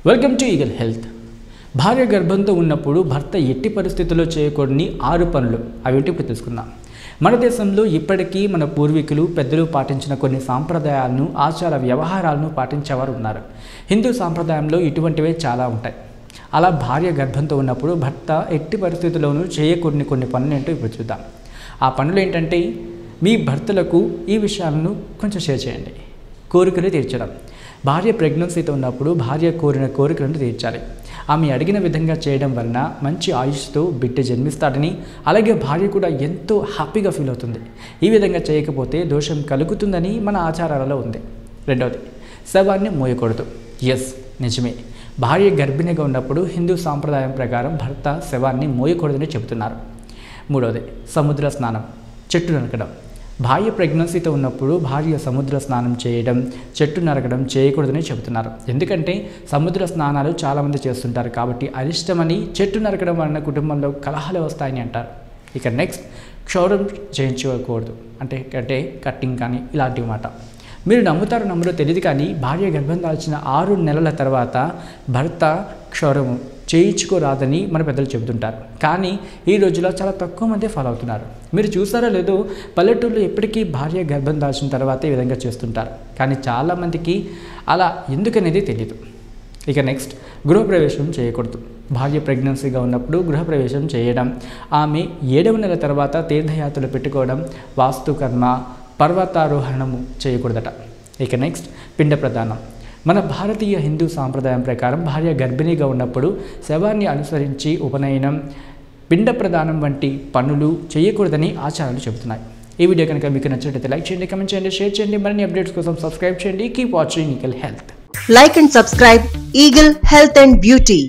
Welcome to eagle health. భార్య గర్భంతో ఉన్నప్పుడు భర్త ఎట్టి పరిస్థితుల్లో చేయకూడని 6 పనులు అవేంటి ఇప్పుడు తెలుసుకుందాం. మన దేశంలో ఇప్పటికీ మన పూర్వీకులు పెద్దలు పాటించిన కొన్ని సాంప్రదాయాలను, ఆచార వ్యవహారాలను పాటించేవారు ఉన్నారు. హిందూ సాంప్రదాయంలో ఇటువంటివే చాలా ఉంటాయి. అలా భార్య గర్భంతో ఉన్నప్పుడు భర్త ఎట్టి పరిస్థితుల్లోనూ చేయకూడని కొన్ని పనులు ఏంటో ఇప్పుడు చూద్దాం. ఆ పనులు ఏంటంటే, మీ భర్తలకు ఈ విషయాలను కొంచెం షేర్ చేయండి. కోరికలు తీర్చడం. భార్య ప్రెగ్నెన్సీతో ఉన్నప్పుడు భార్య కోరిన కోరికలను తీర్చాలి. ఆమె అడిగిన విధంగా చేయడం వలన మంచి ఆయుష్తో బిడ్డ జన్మిస్తాడని, అలాగే భార్య కూడా ఎంతో హ్యాపీగా ఫీల్ అవుతుంది. ఈ విధంగా చేయకపోతే దోషం కలుగుతుందని మన ఆచారాలలో ఉంది. రెండవది, శవాన్ని మోయకూడదు. ఎస్, నిజమే. భార్య గర్భిణిగా ఉన్నప్పుడు హిందూ సాంప్రదాయం ప్రకారం భర్త శవాన్ని మోయకూడదని చెబుతున్నారు. మూడవది, సముద్ర స్నానం, చెట్టు నరకడం. భార్య ప్రెగ్నెన్సీతో ఉన్నప్పుడు భార్య సముద్ర స్నానం చేయడం, చెట్టు నరకడం చేయకూడదని చెబుతున్నారు. ఎందుకంటే సముద్ర స్నానాలు చాలామంది చేస్తుంటారు కాబట్టి అరిష్టమని, చెట్టు నరకడం వలన కుటుంబంలో కలహాలు వస్తాయని అంటారు. ఇక నెక్స్ట్, క్షౌరం చేయించుకోకూడదు. అంటే కట్టింగ్ కానీ ఇలాంటివి మాట. మీరు నమ్ముతారో నమ్మరో తెలియదు కానీ భార్య గర్భం దాల్చిన 6 నెలల తర్వాత భర్త క్షౌరము చేయించుకోరాదని మన పెద్దలు చెబుతుంటారు. కానీ ఈ రోజుల్లో చాలా తక్కువ మంది ఫాలో అవుతున్నారు. మీరు చూసారో లేదో, పల్లెటూళ్ళు ఎప్పటికీ భార్య గర్భం దాల్చిన తర్వాత ఈ విధంగా చేస్తుంటారు. కానీ చాలామందికి అలా ఎందుకనేది తెలియదు. ఇక నెక్స్ట్, గృహప్రవేశం చేయకూడదు. భార్య ప్రెగ్నెన్సీగా ఉన్నప్పుడు గృహప్రవేశం చేయడం, ఆమె 7వ నెల తర్వాత తీర్థయాత్రలు పెట్టుకోవడం, వాస్తుకర్మ, పర్వతారోహణము చేయకూడదట. ఇక నెక్స్ట్, పిండ ప్రదానం. మన భారతీయ హిందూ సాంప్రదాయం ప్రకారం భార్య గర్భిణీగా ఉన్నప్పుడు శవాన్ని అనుసరించి ఉపనయనం, పిండ ప్రదానం వంటి పనులు చేయకూడదని ఆచారాలు చెబుతున్నాయి. ఈ వీడియో కనుక మీకు నచ్చినట్లయితే లైక్ చేయండి, కమెంట్ చేయండి, షేర్ చేయండి. మరిన్ని అప్డేట్స్ కోసం సబ్స్క్రైబ్ చేయండి. Keep watching eagle health. Like and subscribe Eagle Health and Beauty.